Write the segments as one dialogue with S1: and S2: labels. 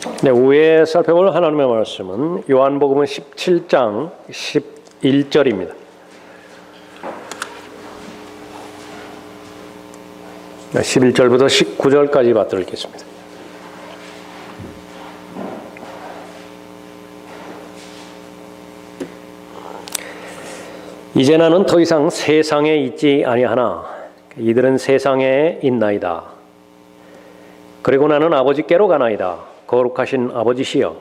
S1: 네, 후에 살펴볼 하나님의 말씀은 요한복음 17장 11절입니다. 11절부터 19절까지 받들겠습니다. 이제 나는 더 이상 세상에 있지 아니하나 이들은 세상에 있나이다. 그리고 나는 아버지께로 가나이다. 거룩하신 아버지시여,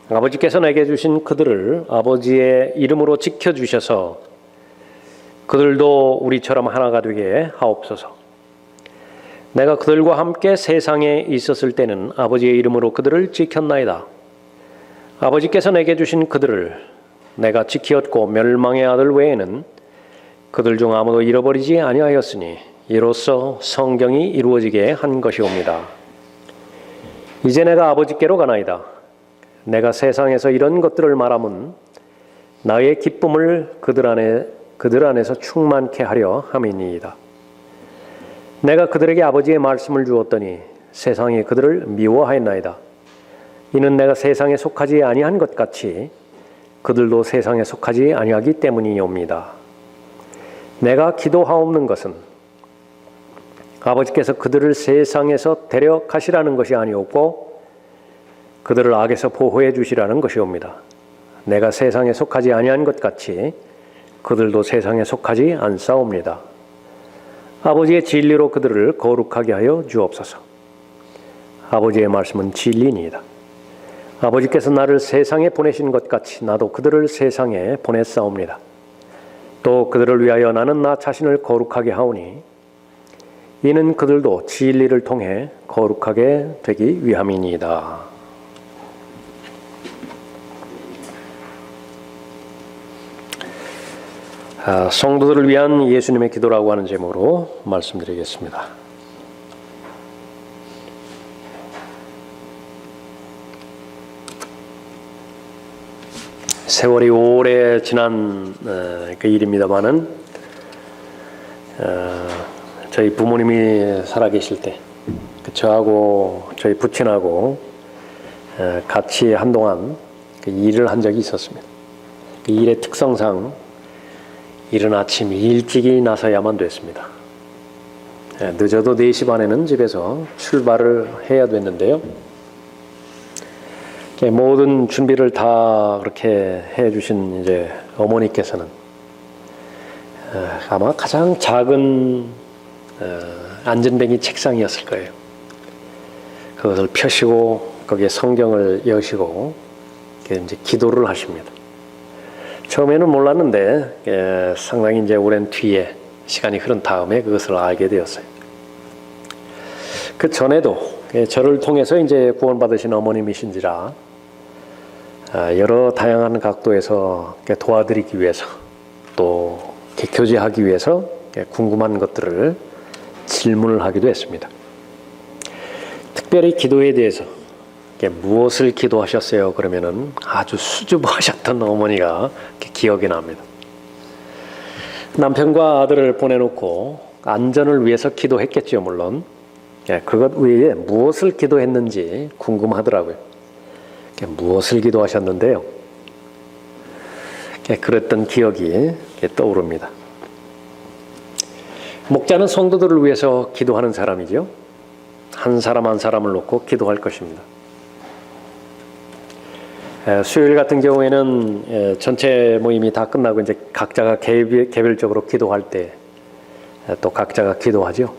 S1: 아버지께서 내게 주신 그들을 아버지의 이름으로 지켜주셔서 그들도 우리처럼 하나가 되게 하옵소서. 내가 그들과 함께 세상에 있었을 때는 아버지의 이름으로 그들을 지켰나이다. 아버지께서 내게 주신 그들을 내가 지키었고 멸망의 아들 외에는 그들 중 아무도 잃어버리지 아니하였으니 이로써 성경이 이루어지게 한 것이옵니다. 이제 내가 아버지께로 가나이다. 내가 세상에서 이런 것들을 말함은 나의 기쁨을 그들 안에서 충만케 하려 함이니이다. 내가 그들에게 아버지의 말씀을 주었더니 세상이 그들을 미워하였나이다. 이는 내가 세상에 속하지 아니한 것 같이 그들도 세상에 속하지 아니하기 때문이옵니다. 내가 기도하옵는 것은 아버지께서 그들을 세상에서 데려가시라는 것이 아니었고 그들을 악에서 보호해 주시라는 것이옵니다. 내가 세상에 속하지 아니한 것 같이 그들도 세상에 속하지 않사옵니다. 아버지의 진리로 그들을 거룩하게 하여 주옵소서. 아버지의 말씀은 진리니이다. 아버지께서 나를 세상에 보내신 것 같이 나도 그들을 세상에 보냈사옵니다. 또 그들을 위하여 나는 나 자신을 거룩하게 하오니 이는 그들도 진리를 통해 거룩하게 되기 위함이니이다. 성도들을 위한 예수님의 기도라고 하는 제목으로 말씀드리겠습니다. 세월이 오래 지난 그 일입니다마는 저희 부모님이 살아계실 때 저하고 저희 부친하고 같이 한동안 그 일을 한 적이 있었습니다. 그 일의 특성상 이른 아침 일찍이 나서야만 됐습니다. 늦어도 4시 반에는 집에서 출발을 해야 됐는데요. 모든 준비를 다 그렇게 해주신 이제 어머니께서는 아마 가장 작은 안전뱅이 책상이었을 거예요. 그것을 펴시고 거기에 성경을 여시고 이제 기도를 하십니다. 처음에는 몰랐는데 상당히 이제 오랜 뒤에 시간이 흐른 다음에 그것을 알게 되었어요. 그 전에도 저를 통해서 이제 구원받으신 어머님이신지라 여러 다양한 각도에서 도와드리기 위해서 또 교제하기 위해서 궁금한 것들을 질문을 하기도 했습니다. 특별히 기도에 대해서 무엇을 기도하셨어요? 그러면은 아주 수줍어하셨던 어머니가 기억이 납니다. 남편과 아들을 보내놓고 안전을 위해서 기도했겠죠, 물론. 그것 외에 무엇을 기도했는지 궁금하더라고요. 무엇을 기도하셨는데요? 그랬던 기억이 떠오릅니다. 목자는 성도들을 위해서 기도하는 사람이죠. 한 사람 한 사람을 놓고 기도할 것입니다. 수요일 같은 경우에는 전체 모임이 다 끝나고 이제 각자가 개별적으로 기도할 때 또 각자가 기도하죠.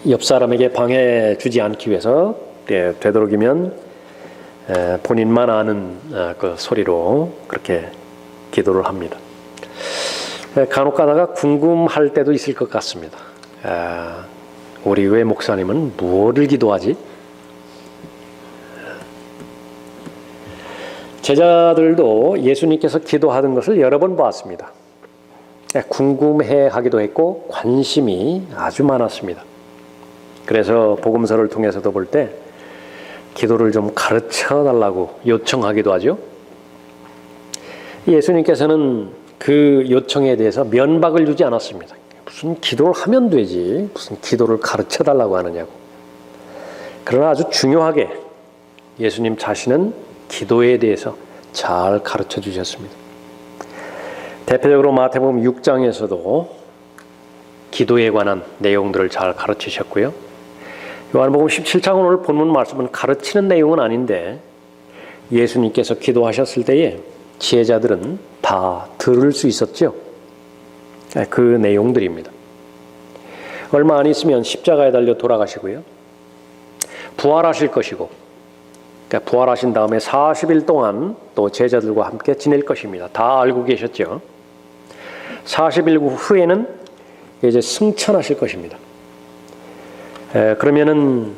S1: 옆 사람에게 방해 주지 않기 위해서 되도록이면 본인만 아는 그 소리로 그렇게 기도를 합니다. 간혹 가다가 궁금할 때도 있을 것 같습니다. 우리 왜 목사님은 무엇을 기도하지? 제자들도 예수님께서 기도하던 것을 여러 번 보았습니다. 궁금해하기도 했고 관심이 아주 많았습니다. 그래서 복음서를 통해서도 볼 때 기도를 좀 가르쳐달라고 요청하기도 하죠. 예수님께서는 그 요청에 대해서 면박을 주지 않았습니다. 무슨 기도를 하면 되지 무슨 기도를 가르쳐달라고 하느냐고. 그러나 아주 중요하게 예수님 자신은 기도에 대해서 잘 가르쳐 주셨습니다. 대표적으로 마태복음 6장에서도 기도에 관한 내용들을 잘 가르치셨고요. 요한복음 17장은 오늘 본문 말씀은 가르치는 내용은 아닌데 예수님께서 기도하셨을 때에 제자들은 다 들을 수 있었죠. 그 내용들입니다. 얼마 안 있으면 십자가에 달려 돌아가시고요. 부활하실 것이고, 그러니까 부활하신 다음에 40일 동안 또 제자들과 함께 지낼 것입니다. 다 알고 계셨죠. 40일 후에는 이제 승천하실 것입니다. 그러면은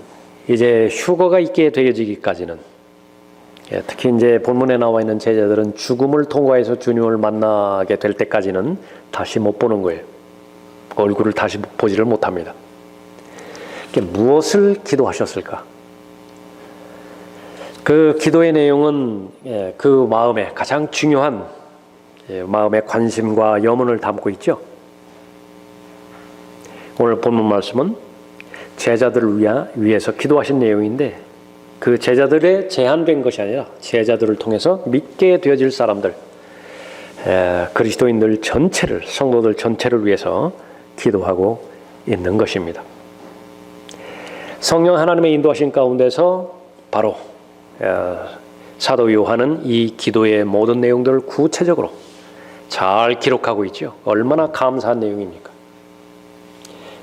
S1: 이제 휴거가 있게 되어지기까지는, 특히 이제 본문에 나와 있는 제자들은 죽음을 통과해서 주님을 만나게 될 때까지는 다시 못 보는 거예요. 얼굴을 다시 보지를 못합니다. 무엇을 기도하셨을까? 그 기도의 내용은 그 마음에 가장 중요한 마음의 관심과 염원을 담고 있죠. 오늘 본문 말씀은 제자들을 위해서 기도하신 내용인데 그 제자들의 제한된 것이 아니라 제자들을 통해서 믿게 되어질 사람들, 그리스도인들 전체를, 성도들 전체를 위해서 기도하고 있는 것입니다. 성령 하나님의 인도하신 가운데서 바로 사도 요한은 이 기도의 모든 내용들을 구체적으로 잘 기록하고 있죠. 얼마나 감사한 내용입니까?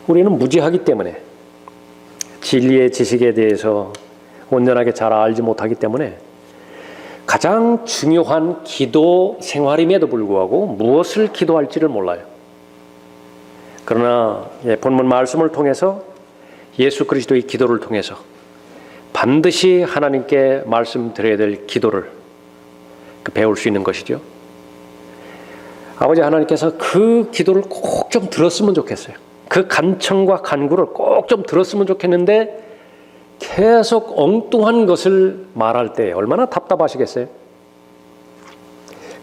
S1: 우리는 무지하기 때문에 진리의 지식에 대해서 온전하게 잘 알지 못하기 때문에 가장 중요한 기도 생활임에도 불구하고 무엇을 기도할지를 몰라요. 그러나 본문 말씀을 통해서 예수 그리스도의 기도를 통해서 반드시 하나님께 말씀드려야 될 기도를 배울 수 있는 것이죠. 아버지 하나님께서 그 기도를 꼭 좀 들었으면 좋겠어요. 그 간청과 간구를 꼭 좀 들었으면 좋겠는데 계속 엉뚱한 것을 말할 때 얼마나 답답하시겠어요?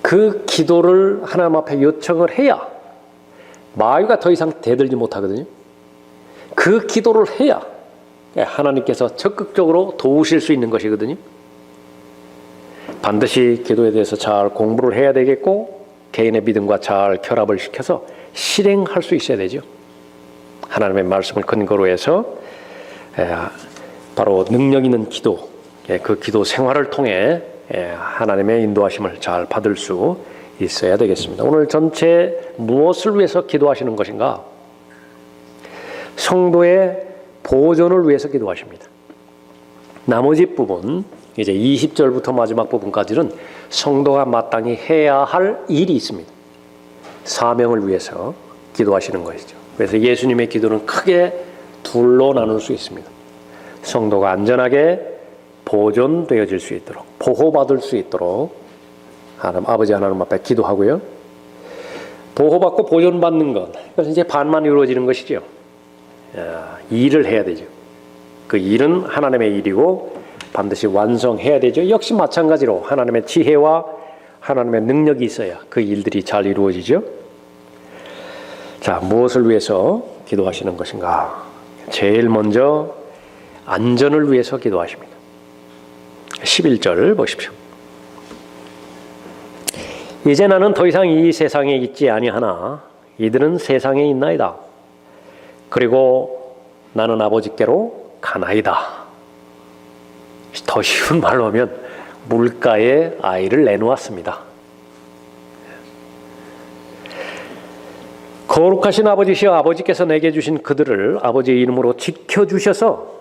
S1: 그 기도를 하나님 앞에 요청을 해야 마귀가 더 이상 대들지 못하거든요. 그 기도를 해야 하나님께서 적극적으로 도우실 수 있는 것이거든요. 반드시 기도에 대해서 잘 공부를 해야 되겠고 개인의 믿음과 잘 결합을 시켜서 실행할 수 있어야 되죠. 하나님의 말씀을 근거로 해서 바로 능력 있는 기도, 그 기도 생활을 통해 하나님의 인도하심을 잘 받을 수 있어야 되겠습니다. 오늘 전체 무엇을 위해서 기도하시는 것인가? 성도의 보존을 위해서 기도하십니다. 나머지 부분, 이제 20절부터 마지막 부분까지는 성도가 마땅히 해야 할 일이 있습니다. 사명을 위해서 기도하시는 것이죠. 그래서 예수님의 기도는 크게 둘로 나눌 수 있습니다. 성도가 안전하게 보존되어질 수 있도록, 보호받을 수 있도록 하나님, 아버지 하나님 앞에 기도하고요. 보호받고 보존받는 것, 그래서 이제 반만 이루어지는 것이죠. 일을 해야 되죠. 그 일은 하나님의 일이고 반드시 완성해야 되죠. 역시 마찬가지로 하나님의 지혜와 하나님의 능력이 있어야 그 일들이 잘 이루어지죠. 자, 무엇을 위해서 기도하시는 것인가? 제일 먼저 안전을 위해서 기도하십니다. 11절 보십시오. 이제 나는 더 이상 이 세상에 있지 아니하나 이들은 세상에 있나이다. 그리고 나는 아버지께로 가나이다. 더 쉬운 말로 하면 물가에 아이를 내놓았습니다. 거룩하신 아버지시여 아버지께서 내게 주신 그들을 아버지의 이름으로 지켜주셔서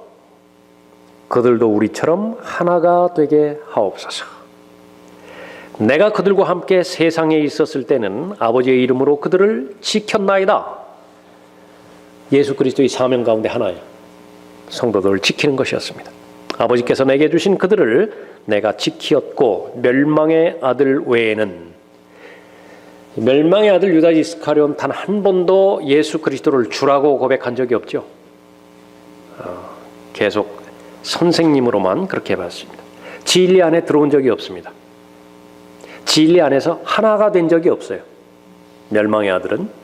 S1: 그들도 우리처럼 하나가 되게 하옵소서. 내가 그들과 함께 세상에 있었을 때는 아버지의 이름으로 그들을 지켰나이다. 예수 그리스도의 사명 가운데 하나예요. 성도들을 지키는 것이었습니다. 아버지께서 내게 주신 그들을 내가 지키었고 멸망의 아들 외에는, 멸망의 아들 유다 이스카리온 단 한 번도 예수 그리스도를 주라고 고백한 적이 없죠. 계속 선생님으로만 그렇게 해봤습니다. 진리 안에 들어온 적이 없습니다. 진리 안에서 하나가 된 적이 없어요. 멸망의 아들은.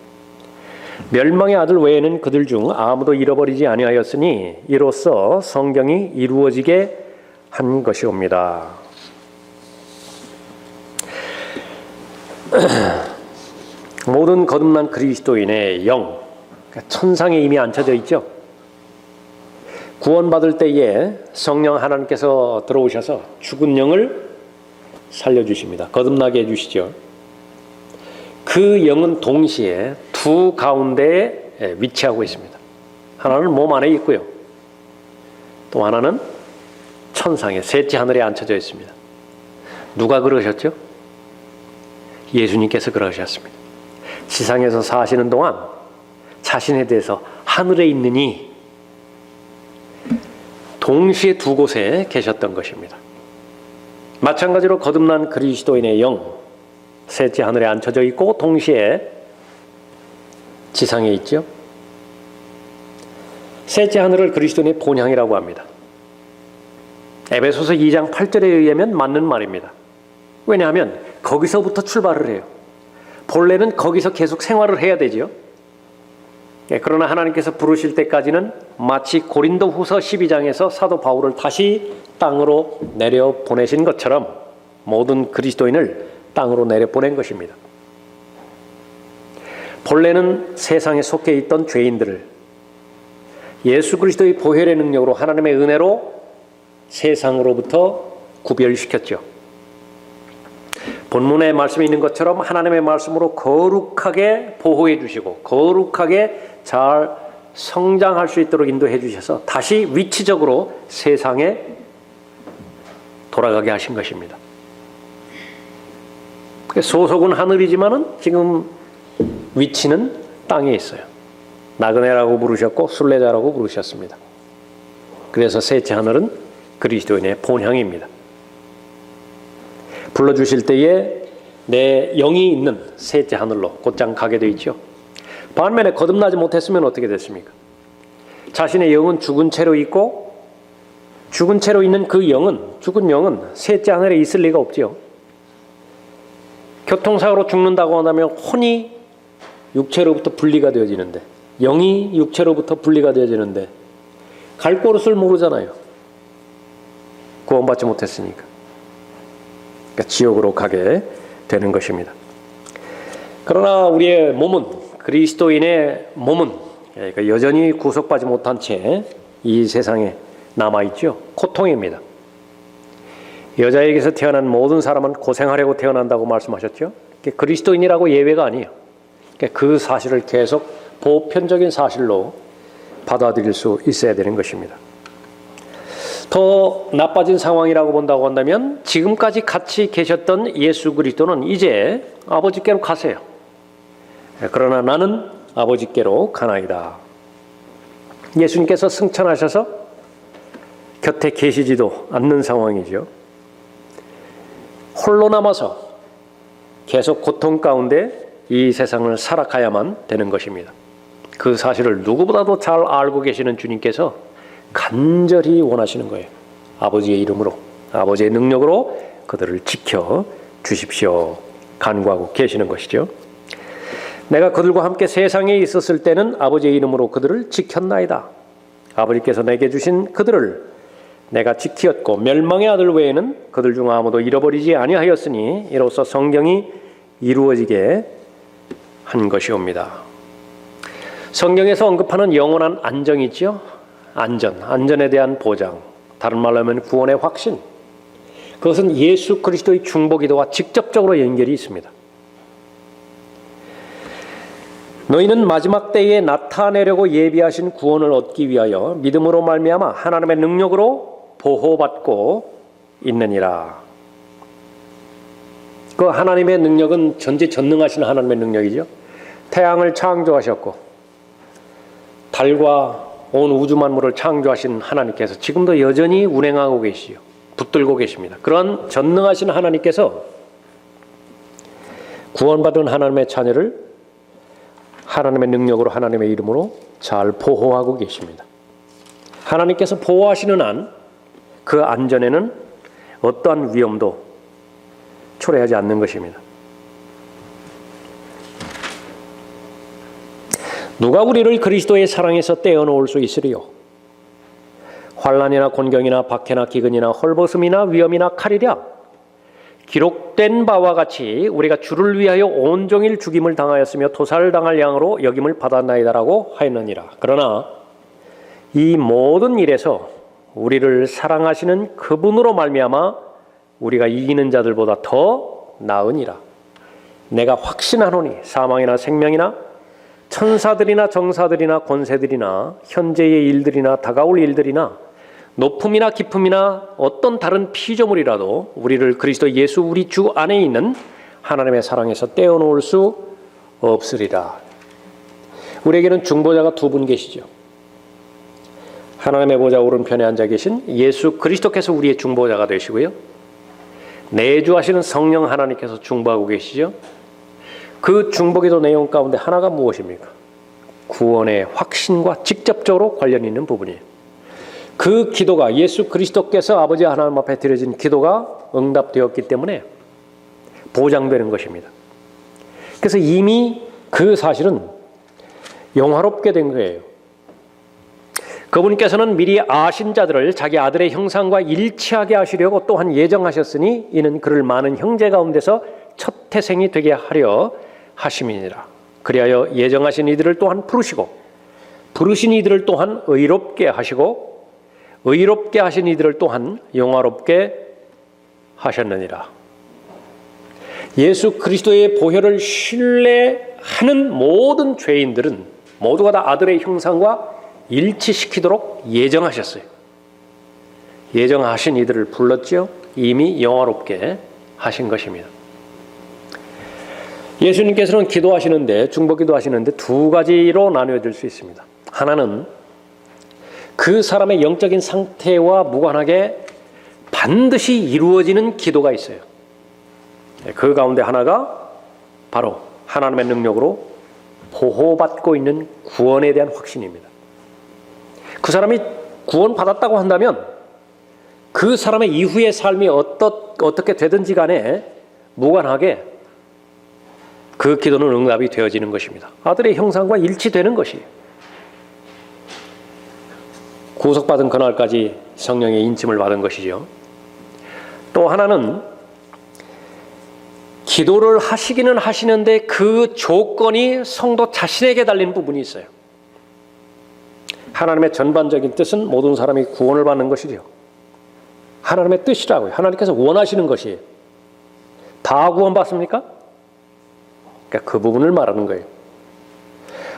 S1: 멸망의 아들 외에는 그들 중 아무도 잃어버리지 아니하였으니 이로써 성경이 이루어지게 한 것이옵니다. 모든 거듭난 그리스도인의 영, 그러니까 천상에 이미 앉혀져 있죠. 구원받을 때에 성령 하나님께서 들어오셔서 죽은 영을 살려주십니다. 거듭나게 해주시죠. 그 영은 동시에 두 가운데에 위치하고 있습니다. 하나는 몸 안에 있고요. 또 하나는 천상에 셋째 하늘에 앉혀져 있습니다. 누가 그러셨죠? 예수님께서 그러셨습니다. 지상에서 사시는 동안 자신에 대해서 하늘에 있느니 동시에 두 곳에 계셨던 것입니다. 마찬가지로 거듭난 그리스도인의 영, 셋째 하늘에 앉혀져 있고 동시에 지상에 있죠. 셋째 하늘을 그리스도인의 본향이라고 합니다. 에베소서 2장 8절에 의하면 맞는 말입니다. 왜냐하면 거기서부터 출발을 해요. 본래는 거기서 계속 생활을 해야 되죠. 그러나 하나님께서 부르실 때까지는 마치 고린도후서 12장에서 사도 바울을 다시 땅으로 내려 보내신 것처럼 모든 그리스도인을 땅으로 내려 보낸 것입니다. 본래는 세상에 속해 있던 죄인들을 예수 그리스도의 보혈의 능력으로 하나님의 은혜로 세상으로부터 구별시켰죠. 본문의 말씀에 있는 것처럼 하나님의 말씀으로 거룩하게 보호해 주시고 거룩하게 잘 성장할 수 있도록 인도해 주셔서 다시 위치적으로 세상에 돌아가게 하신 것입니다. 소속은 하늘이지만은 지금 위치는 땅에 있어요. 나그네라고 부르셨고 순례자라고 부르셨습니다. 그래서 셋째 하늘은 그리스도인의 본향입니다. 불러주실 때에 내 영이 있는 셋째 하늘로 곧장 가게 되어 있죠. 반면에 거듭나지 못했으면 어떻게 됐습니까? 자신의 영은 죽은 채로 있고 죽은 채로 있는 그 영은, 죽은 영은 셋째 하늘에 있을 리가 없지요. 교통사고로 죽는다고 한다면 혼이 육체로부터 분리가 되어지는데, 영이 육체로부터 분리가 되어지는데 갈 곳을 모르잖아요. 구원받지 못했으니까. 그러니까 지옥으로 가게 되는 것입니다. 그러나 우리의 몸은, 그리스도인의 몸은 여전히 구속받지 못한 채 이 세상에 남아있죠. 고통입니다. 여자에게서 태어난 모든 사람은 고생하려고 태어난다고 말씀하셨죠. 그리스도인이라고 예외가 아니에요. 그 사실을 계속 보편적인 사실로 받아들일 수 있어야 되는 것입니다. 더 나빠진 상황이라고 본다고 한다면 지금까지 같이 계셨던 예수 그리스도는 이제 아버지께로 가세요. 그러나 나는 아버지께로 가나이다. 예수님께서 승천하셔서 곁에 계시지도 않는 상황이죠. 홀로 남아서 계속 고통 가운데 이 세상을 살아가야만 되는 것입니다. 그 사실을 누구보다도 잘 알고 계시는 주님께서 간절히 원하시는 거예요. 아버지의 이름으로, 아버지의 능력으로 그들을 지켜 주십시오. 간구하고 계시는 것이죠. 내가 그들과 함께 세상에 있었을 때는 아버지의 이름으로 그들을 지켰나이다. 아버지께서 내게 주신 그들을 내가 지키었고 멸망의 아들 외에는 그들 중 아무도 잃어버리지 아니하였으니 이로써 성경이 이루어지게 한 것이옵니다. 성경에서 언급하는 영원한 안정이 있죠. 안전에 대한 보장, 다른 말로 하면 구원의 확신. 그것은 예수 그리스도의 중보기도와 직접적으로 연결이 있습니다. 너희는 마지막 때에 나타내려고 예비하신 구원을 얻기 위하여 믿음으로 말미암아 하나님의 능력으로 보호받고 있느니라. 그 하나님의 능력은 전지전능하신 하나님의 능력이죠. 태양을 창조하셨고 달과 온 우주 만물을 창조하신 하나님께서 지금도 여전히 운행하고 계시죠. 붙들고 계십니다. 그런 전능하신 하나님께서 구원받은 하나님의 자녀를 하나님의 능력으로 하나님의 이름으로 잘 보호하고 계십니다. 하나님께서 보호하시는 한 그 안전에는 어떠한 위험도 초래하지 않는 것입니다. 누가 우리를 그리스도의 사랑에서 떼어놓을 수 있으리요? 환난이나 곤경이나 박해나 기근이나 헐벗음이나 위험이나 칼이랴 기록된 바와 같이 우리가 주를 위하여 온종일 죽임을 당하였으며 토살을 당할 양으로 여김을 받았나이다라고 하였느니라. 그러나 이 모든 일에서 우리를 사랑하시는 그분으로 말미암아 우리가 이기는 자들보다 더 나으니라. 내가 확신하노니 사망이나 생명이나 천사들이나 정사들이나 권세들이나 현재의 일들이나 다가올 일들이나 높음이나 깊음이나 어떤 다른 피조물이라도 우리를 그리스도 예수 우리 주 안에 있는 하나님의 사랑에서 떼어놓을 수 없으리라. 우리에게는 중보자가 두 분 계시죠. 하나님의 보좌 오른편에 앉아 계신 예수 그리스도께서 우리의 중보자가 되시고요. 내주하시는 성령 하나님께서 중보하고 계시죠. 그 중보기도 내용 가운데 하나가 무엇입니까? 구원의 확신과 직접적으로 관련 있는 부분이에요. 그 기도가 예수 그리스도께서 아버지 하나님 앞에 드려진 기도가 응답되었기 때문에 보장되는 것입니다. 그래서 이미 그 사실은 영화롭게 된 거예요. 그분께서는 미리 아신 자들을 자기 아들의 형상과 일치하게 하시려고 또한 예정하셨으니 이는 그를 많은 형제 가운데서 첫 태생이 되게 하려 하심이니라. 그리하여 예정하신 이들을 또한 부르시고 부르신 이들을 또한 의롭게 하시고 의롭게 하신 이들을 또한 영화롭게 하셨느니라. 예수 그리스도의 보혈을 신뢰하는 모든 죄인들은 모두가 다 아들의 형상과 일치시키도록 예정하셨어요. 예정하신 이들을 불렀죠. 이미 영화롭게 하신 것입니다. 예수님께서는 기도하시는데 중보기도 하시는데 두 가지로 나누어질 수 있습니다. 하나는 그 사람의 영적인 상태와 무관하게 반드시 이루어지는 기도가 있어요. 그 가운데 하나가 바로 하나님의 능력으로 보호받고 있는 구원에 대한 확신입니다. 그 사람이 구원받았다고 한다면 그 사람의 이후의 삶이 어떻게 되든지 간에 무관하게 그 기도는 응답이 되어지는 것입니다. 아들의 형상과 일치되는 것이에요. 구속받은 그날까지 성령의 인침을 받은 것이죠. 또 하나는 기도를 하시기는 하시는데 그 조건이 성도 자신에게 달린 부분이 있어요. 하나님의 전반적인 뜻은 모든 사람이 구원을 받는 것이죠. 하나님의 뜻이라고요. 하나님께서 원하시는 것이에요. 다 구원받습니까? 그러니까 그 부분을 말하는 거예요.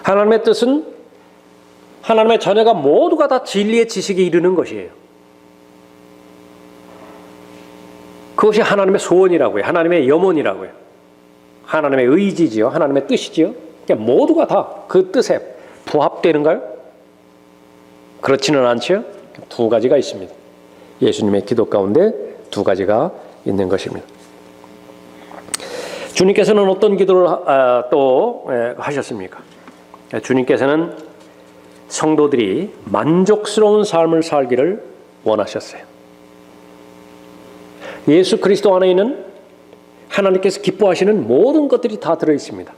S1: 하나님의 뜻은 하나님의 자녀가 모두가 다 진리의 지식에 이르는 것이에요. 그것이 하나님의 소원이라고요. 하나님의 염원이라고요. 하나님의 의지지요. 하나님의 뜻이지요. 그러니까 모두가 다 그 뜻에 부합되는가요? 그렇지는 않죠. 두 가지가 있습니다. 예수님의 기도 가운데 두 가지가 있는 것입니다. 주님께서는 어떤 기도를 또 하셨습니까? 주님께서는 성도들이 만족스러운 삶을 살기를 원하셨어요. 예수 그리스도 안에 있는 하나님께서 기뻐하시는 모든 것들이 다 들어있습니다.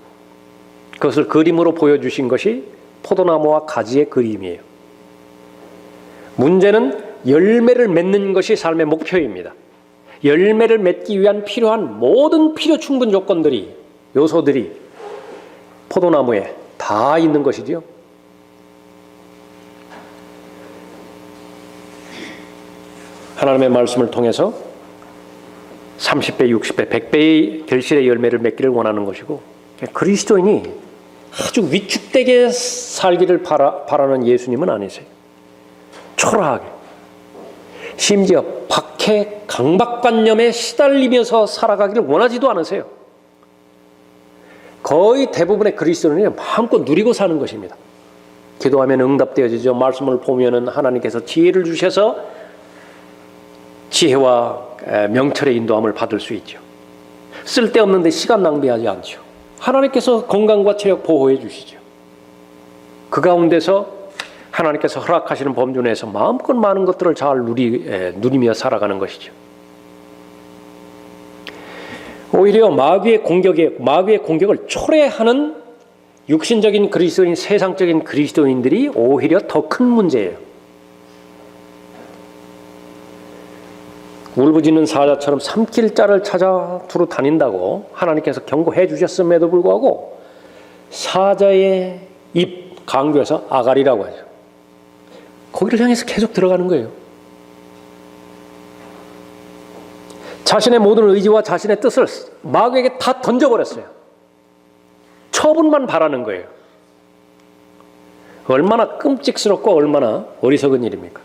S1: 그것을 그림으로 보여주신 것이 포도나무와 가지의 그림이에요. 문제는 열매를 맺는 것이 삶의 목표입니다. 열매를 맺기 위한 필요한 모든 필요 충분 조건들이, 요소들이 포도나무에 다 있는 것이지요. 하나님의 말씀을 통해서 30배, 60배, 100배의 결실의 열매를 맺기를 원하는 것이고, 그리스도인이 아주 위축되게 살기를 바라는 예수님은 아니세요. 초라하게, 심지어 박해, 강박관념에 시달리면서 살아가기를 원하지도 않으세요. 거의 대부분의 그리스도인은 마음껏 누리고 사는 것입니다. 기도하면 응답되어지죠. 말씀을 보면은 하나님께서 지혜를 주셔서 지혜와 명철의 인도함을 받을 수 있죠. 쓸데없는데 시간 낭비하지 않죠. 하나님께서 건강과 체력 보호해 주시죠. 그 가운데서 하나님께서 허락하시는 범주 내에서 마음껏 많은 것들을 잘 누리며 살아가는 것이죠. 오히려 마귀의 공격을 초래하는 육신적인 그리스도인, 세상적인 그리스도인들이 오히려 더 큰 문제예요. 울부짖는 사자처럼 삼킬 자를 찾아 두루 다닌다고 하나님께서 경고해 주셨음에도 불구하고 사자의 입 강조해서 아가리라고 하죠. 거기를 향해서 계속 들어가는 거예요. 자신의 모든 의지와 자신의 뜻을 마귀에게 다 던져버렸어요. 처분만 바라는 거예요. 얼마나 끔찍스럽고 얼마나 어리석은 일입니까?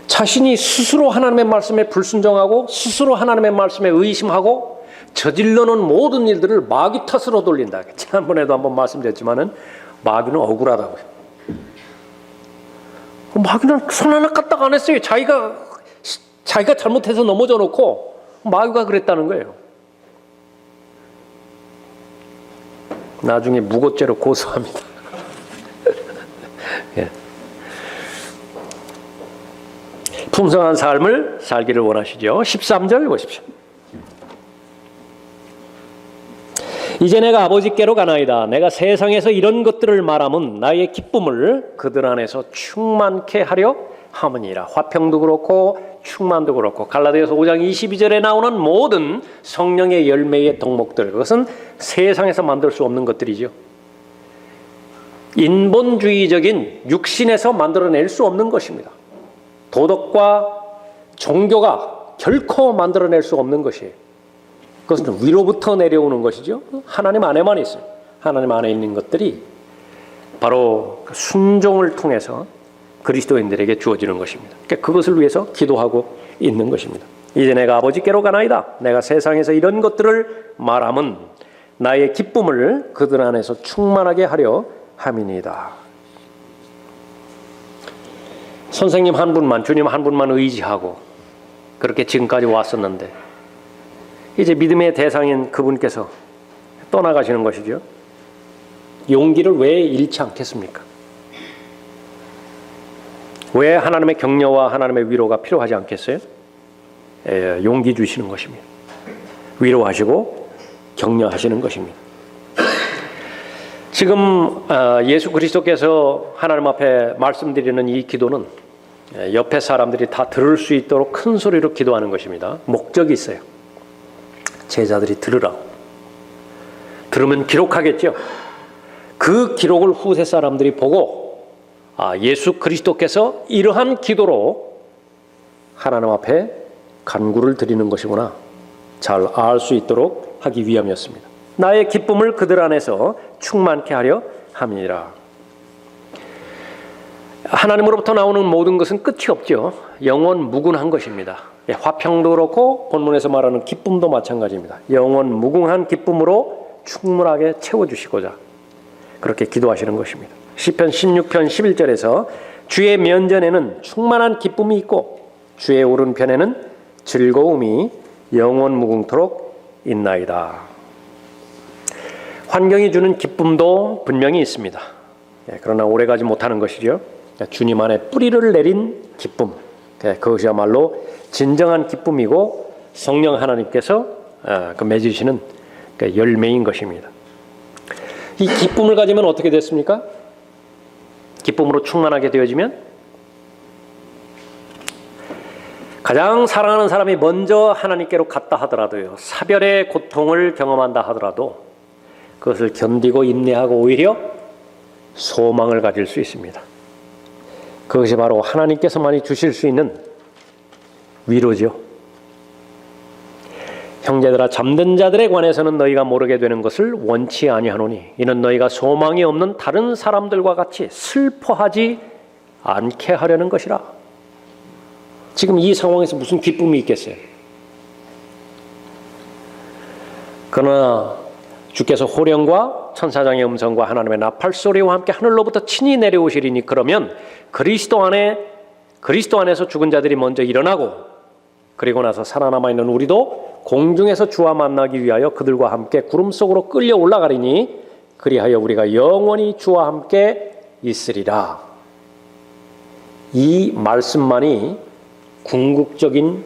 S1: 자신이 스스로 하나님의 말씀에 불순종하고 스스로 하나님의 말씀에 의심하고 저질러놓은 모든 일들을 마귀 탓으로 돌린다. 지난번에도 한번 말씀드렸지만은 마귀는 억울하다고요. 마귀는 손 하나 까딱 안 했어요. 자기가 잘못해서 넘어져 놓고 마귀가 그랬다는 거예요. 나중에 무고죄로 고소합니다. 예. 풍성한 삶을 살기를 원하시죠. 13절 보십시오. 이제 내가 아버지께로 가나이다. 내가 세상에서 이런 것들을 말함은 나의 기쁨을 그들 안에서 충만케 하려 함이니라. 화평도 그렇고 충만도 그렇고 갈라디아서 5장 22절에 나오는 모든 성령의 열매의 덕목들, 그것은 세상에서 만들 수 없는 것들이죠. 인본주의적인 육신에서 만들어낼 수 없는 것입니다. 도덕과 종교가 결코 만들어낼 수 없는 것이에요. 그것은 위로부터 내려오는 것이죠. 하나님 안에만 있어요. 하나님 안에 있는 것들이 바로 순종을 통해서 그리스도인들에게 주어지는 것입니다. 그러니까 그것을 위해서 기도하고 있는 것입니다. 이제 내가 아버지께로 가나이다. 내가 세상에서 이런 것들을 말함은 나의 기쁨을 그들 안에서 충만하게 하려 함이니이다. 선생님 한 분만, 주님 한 분만 의지하고 그렇게 지금까지 왔었는데 이제 믿음의 대상인 그분께서 떠나가시는 것이죠. 용기를 왜 잃지 않겠습니까? 왜 하나님의 격려와 하나님의 위로가 필요하지 않겠어요? 용기 주시는 것입니다. 위로하시고 격려하시는 것입니다. 지금 예수 그리스도께서 하나님 앞에 말씀드리는 이 기도는 옆에 사람들이 다 들을 수 있도록 큰 소리로 기도하는 것입니다. 목적이 있어요. 제자들이 들으라고. 들으면 기록하겠죠. 그 기록을 후세 사람들이 보고 예수 그리스도께서 이러한 기도로 하나님 앞에 간구를 드리는 것이구나 잘 알 수 있도록 하기 위함이었습니다. 나의 기쁨을 그들 안에서 충만케 하려 함이니라. 하나님으로부터 나오는 모든 것은 끝이 없죠. 영원 무궁한 것입니다. 화평도 그렇고 본문에서 말하는 기쁨도 마찬가지입니다. 영원 무궁한 기쁨으로 충분하게 채워주시고자 그렇게 기도하시는 것입니다. 시편 16편 11절에서 주의 면전에는 충만한 기쁨이 있고 주의 오른편에는 즐거움이 영원 무궁토록 있나이다. 환경이 주는 기쁨도 분명히 있습니다. 그러나 오래가지 못하는 것이죠. 주님 안에 뿌리를 내린 기쁨, 그것이야말로 진정한 기쁨이고 성령 하나님께서 맺으시는 열매인 것입니다. 이 기쁨을 가지면 어떻게 됐습니까? 기쁨으로 충만하게 되어지면 가장 사랑하는 사람이 먼저 하나님께로 갔다 하더라도요, 사별의 고통을 경험한다 하더라도 그것을 견디고 인내하고 오히려 소망을 가질 수 있습니다. 그것이 바로 하나님께서만이 주실 수 있는 위로죠. 형제들아, 잠든 자들에 관해서는 너희가 모르게 되는 것을 원치 아니하노니 이는 너희가 소망이 없는 다른 사람들과 같이 슬퍼하지 않게 하려는 것이라. 지금 이 상황에서 무슨 기쁨이 있겠어요? 그러나 주께서 호령과 천사장의 음성과 하나님의 나팔소리와 함께 하늘로부터 친히 내려오시리니 그러면 그리스도 안에서 죽은 자들이 먼저 일어나고 그리고 나서 살아남아 있는 우리도 공중에서 주와 만나기 위하여 그들과 함께 구름 속으로 끌려 올라가리니 그리하여 우리가 영원히 주와 함께 있으리라. 이 말씀만이 궁극적인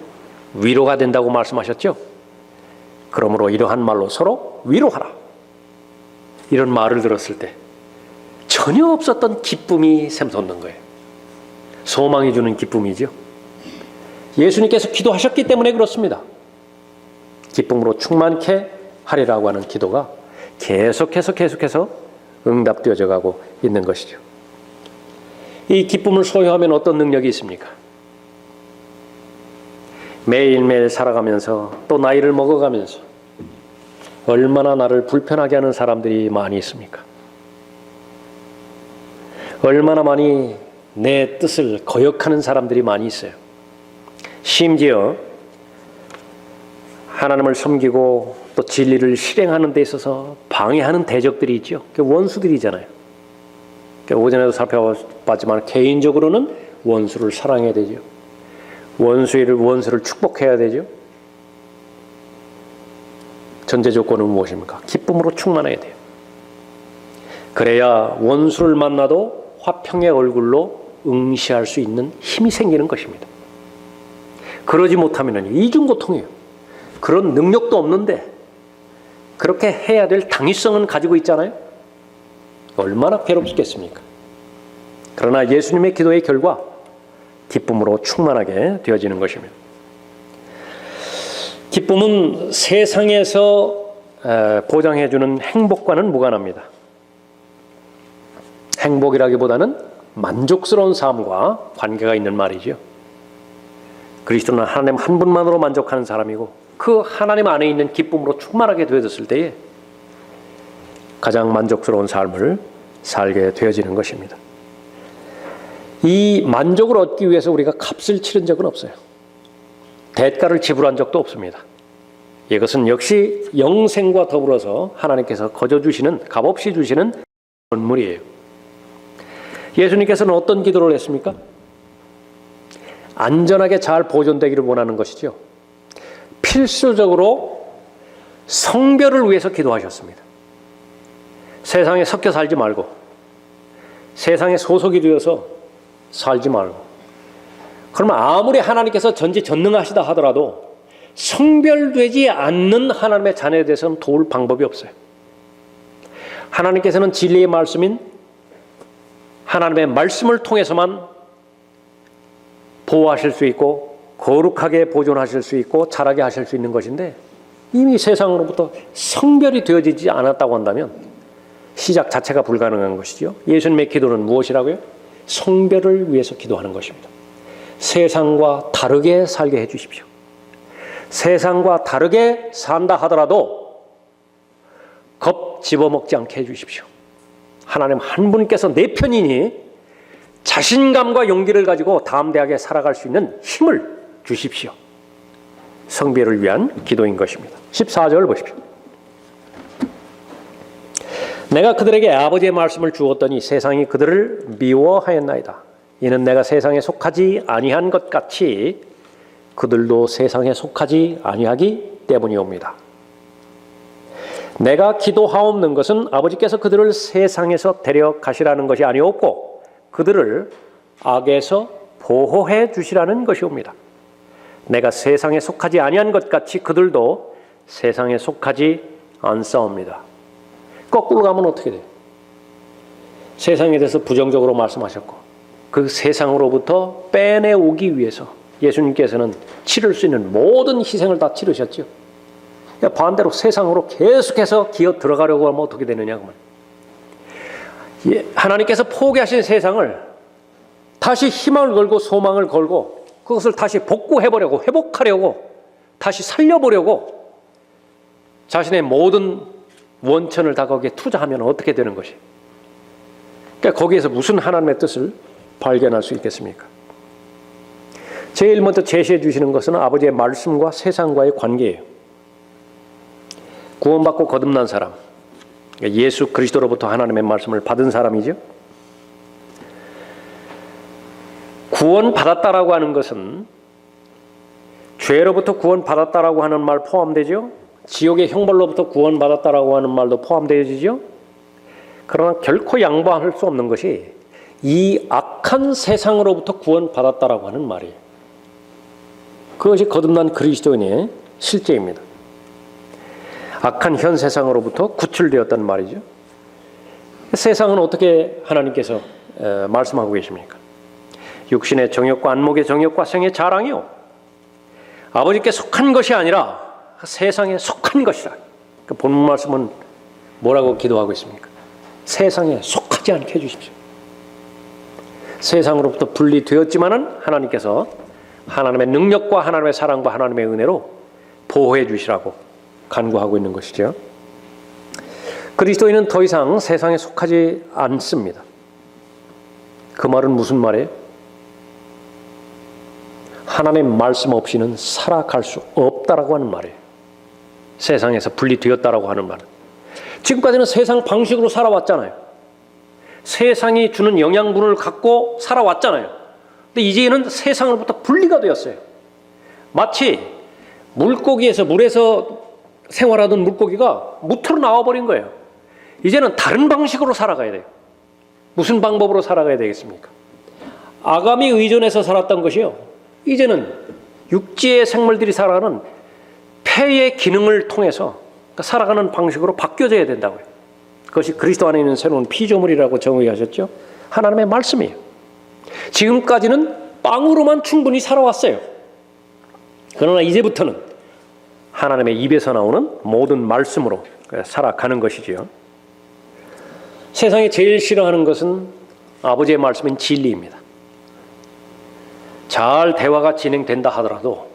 S1: 위로가 된다고 말씀하셨죠. 그러므로 이러한 말로 서로 위로하라. 이런 말을 들었을 때 전혀 없었던 기쁨이 샘솟는 거예요. 소망이 주는 기쁨이죠. 예수님께서 기도하셨기 때문에 그렇습니다. 기쁨으로 충만케 하리라고 하는 기도가 계속해서 응답되어져 가고 있는 것이죠. 이 기쁨을 소유하면 어떤 능력이 있습니까? 매일매일 살아가면서 또 나이를 먹어가면서 얼마나 나를 불편하게 하는 사람들이 많이 있습니까? 얼마나 많이 내 뜻을 거역하는 사람들이 많이 있어요. 심지어 하나님을 섬기고 또 진리를 실행하는 데 있어서 방해하는 대적들이 있죠. 원수들이잖아요. 오전에도 살펴봤지만 개인적으로는 원수를 사랑해야 되죠. 원수를 축복해야 되죠. 전제 조건은 무엇입니까? 기쁨으로 충만해야 돼요. 그래야 원수를 만나도 화평의 얼굴로 응시할 수 있는 힘이 생기는 것입니다. 그러지 못하면 이중고통이에요. 그런 능력도 없는데 그렇게 해야 될 당위성은 가지고 있잖아요. 얼마나 괴롭겠습니까? 그러나 예수님의 기도의 결과 기쁨으로 충만하게 되어지는 것입니다. 기쁨은 세상에서 보장해주는 행복과는 무관합니다. 행복이라기보다는 만족스러운 삶과 관계가 있는 말이죠. 그리스도는 하나님 한 분만으로 만족하는 사람이고 그 하나님 안에 있는 기쁨으로 충만하게 되어졌을 때에 가장 만족스러운 삶을 살게 되어지는 것입니다. 이 만족을 얻기 위해서 우리가 값을 치른 적은 없어요. 대가를 지불한 적도 없습니다. 이것은 역시 영생과 더불어서 하나님께서 거저 주시는, 값없이 주시는 선물이에요. 예수님께서는 어떤 기도를 했습니까? 안전하게 잘 보존되기를 원하는 것이죠. 필수적으로 성별을 위해서 기도하셨습니다. 세상에 섞여 살지 말고 세상에 소속이 되어서 살지 말고, 그러면 아무리 하나님께서 전지전능하시다 하더라도 성별되지 않는 하나님의 자녀에 대해서는 도울 방법이 없어요. 하나님께서는 진리의 말씀인 하나님의 말씀을 통해서만 보호하실 수 있고 거룩하게 보존하실 수 있고 자라게 하실 수 있는 것인데, 이미 세상으로부터 성별이 되어지지 않았다고 한다면 시작 자체가 불가능한 것이죠. 예수님의 기도는 무엇이라고요? 성별을 위해서 기도하는 것입니다. 세상과 다르게 살게 해주십시오. 세상과 다르게 산다 하더라도 겁 집어먹지 않게 해주십시오. 하나님 한 분께서 내 편이니 자신감과 용기를 가지고 담대하게 살아갈 수 있는 힘을 주십시오. 성별을 위한 기도인 것입니다. 14절 보십시오. 내가 그들에게 아버지의 말씀을 주었더니 세상이 그들을 미워하였나이다. 이는 내가 세상에 속하지 아니한 것 같이 그들도 세상에 속하지 아니하기 때문이옵니다. 내가 기도하옵는 것은 아버지께서 그들을 세상에서 데려가시라는 것이 아니었고 그들을 악에서 보호해 주시라는 것이옵니다. 내가 세상에 속하지 아니한 것 같이 그들도 세상에 속하지 않사옵니다. 거꾸로 가면 어떻게 돼요? 세상에 대해서 부정적으로 말씀하셨고 그 세상으로부터 빼내오기 위해서 예수님께서는 치를 수 있는 모든 희생을 다 치르셨죠. 반대로 세상으로 계속해서 기어 들어가려고 하면 어떻게 되느냐 그러면 하나님께서 포기하신 세상을 다시 희망을 걸고 소망을 걸고 그것을 다시 복구해보려고 회복하려고 다시 살려보려고 자신의 모든 원천을 다 거기에 투자하면 어떻게 되는 것이? 그러니까 거기에서 무슨 하나님의 뜻을 발견할 수 있겠습니까? 제일 먼저 제시해 주시는 것은 아버지의 말씀과 세상과의 관계예요. 구원받고 거듭난 사람, 예수 그리스도로부터 하나님의 말씀을 받은 사람이죠. 구원받았다라고 하는 것은 죄로부터 구원받았다라고 하는 말 포함되죠. 지옥의 형벌로부터 구원받았다라고 하는 말도 포함되어지죠. 그러나 결코 양보할 수 없는 것이 이 악한 세상으로부터 구원받았다라고 하는 말이에요. 그것이 거듭난 그리스도인의 실제입니다. 악한 현 세상으로부터 구출되었단 말이죠. 세상은 어떻게 하나님께서 말씀하고 계십니까? 육신의 정욕과 안목의 정욕과 생의 자랑이요 아버지께 속한 것이 아니라 세상에 속한 것이라. 그 본문 말씀은 뭐라고 기도하고 있습니까? 세상에 속하지 않게 해주십시오. 세상으로부터 분리되었지만은 하나님께서 하나님의 능력과 하나님의 사랑과 하나님의 은혜로 보호해 주시라고 간구하고 있는 것이죠. 그리스도인은 더 이상 세상에 속하지 않습니다. 그 말은 무슨 말이에요? 하나님의 말씀 없이는 살아갈 수 없다라고 하는 말이에요. 세상에서 분리되었다라고 하는 말은. 지금까지는 세상 방식으로 살아왔잖아요. 세상이 주는 영양분을 갖고 살아왔잖아요. 근데 이제는 세상으로부터 분리가 되었어요. 마치 물에서 생활하던 물고기가 무트로 나와버린 거예요. 이제는 다른 방식으로 살아가야 돼요. 무슨 방법으로 살아가야 되겠습니까? 아감에 의존해서 살았던 것이요, 이제는 육지의 생물들이 살아가는 폐의 기능을 통해서 살아가는 방식으로 바뀌어져야 된다고요. 그것이 그리스도 안에 있는 새로운 피조물이라고 정의하셨죠. 하나님의 말씀이에요. 지금까지는 빵으로만 충분히 살아왔어요. 그러나 이제부터는 하나님의 입에서 나오는 모든 말씀으로 살아가는 것이지요. 세상이 제일 싫어하는 것은 아버지의 말씀인 진리입니다. 잘 대화가 진행된다 하더라도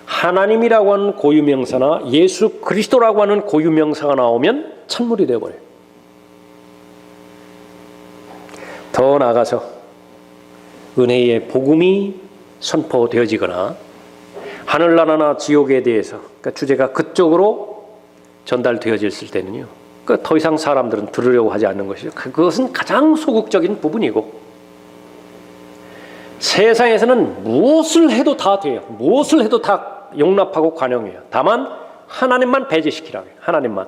S1: 하나님이라고 하는 고유명사나 예수 그리스도라고 하는 고유명사가 나오면 찬물이 되어버려요. 더 나아가서 은혜의 복음이 선포되어지거나 하늘나라나 지옥에 대해서, 그러니까 주제가 그쪽으로 전달되어졌을 때는요, 그러니까 더 이상 사람들은 들으려고 하지 않는 것이죠. 그것은 가장 소극적인 부분이고, 세상에서는 무엇을 해도 다 돼요. 무엇을 해도 다 용납하고 관용해요. 다만 하나님만 배제시키라고요. 하나님만.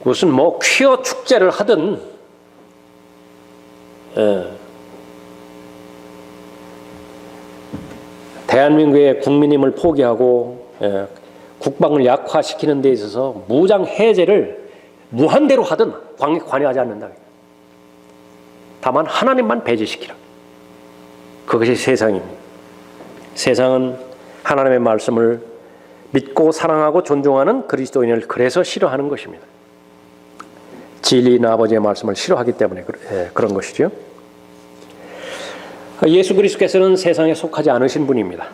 S1: 무슨 퀴어 축제를 하든 대한민국의 국민임을 포기하고 국방을 약화시키는 데 있어서 무장 해제를 무한대로 하든 관여하지 않는다. 다만 하나님만 배제시키라. 그것이 세상입니다. 세상은 하나님의 말씀을 믿고 사랑하고 존중하는 그리스도인을 그래서 싫어하는 것입니다. 진리인 아버지의 말씀을 싫어하기 때문에 그런 것이죠. 예수 그리스도께서는 세상에 속하지 않으신 분입니다.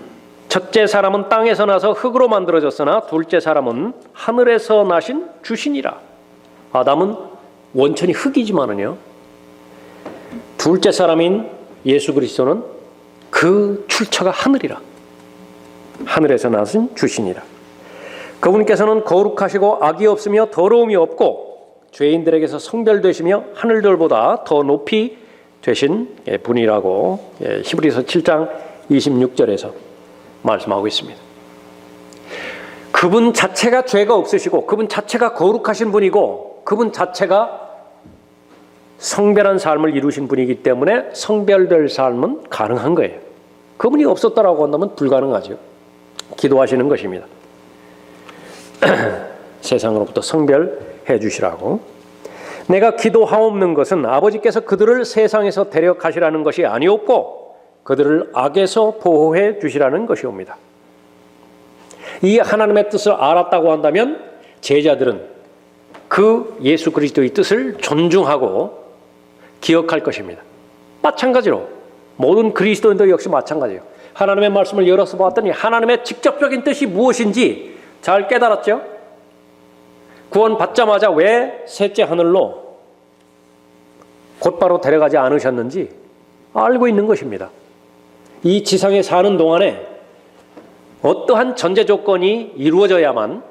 S1: 첫째 사람은 땅에서 나서 흙으로 만들어졌으나 둘째 사람은 하늘에서 나신 주신이라. 아담은 원천이 흙이지만은요, 둘째 사람인 예수 그리스도는 그 출처가 하늘이라. 하늘에서 나신 주신이라. 그분께서는 거룩하시고 악이 없으며 더러움이 없고 죄인들에게서 성별되시며 하늘들보다 더 높이 되신 분이라고 히브리서 7장 26절에서 말씀하고 있습니다. 그분 자체가 죄가 없으시고 그분 자체가 거룩하신 분이고 그분 자체가 성별한 삶을 이루신 분이기 때문에 성별될 삶은 가능한 거예요. 그분이 없었다라고 한다면 불가능하죠. 기도하시는 것입니다. 세상으로부터 성별해 주시라고. 내가 기도하옵는 것은 아버지께서 그들을 세상에서 데려가시라는 것이 아니었고 그들을 악에서 보호해 주시라는 것이옵니다. 이 하나님의 뜻을 알았다고 한다면 제자들은 그 예수 그리스도의 뜻을 존중하고 기억할 것입니다. 마찬가지로 모든 그리스도인도 역시 마찬가지예요. 하나님의 말씀을 열어서 봤더니 하나님의 직접적인 뜻이 무엇인지 잘 깨달았죠. 구원 받자마자 왜 셋째 하늘로 곧바로 데려가지 않으셨는지 알고 있는 것입니다. 이 지상에 사는 동안에 어떠한 전제 조건이 이루어져야만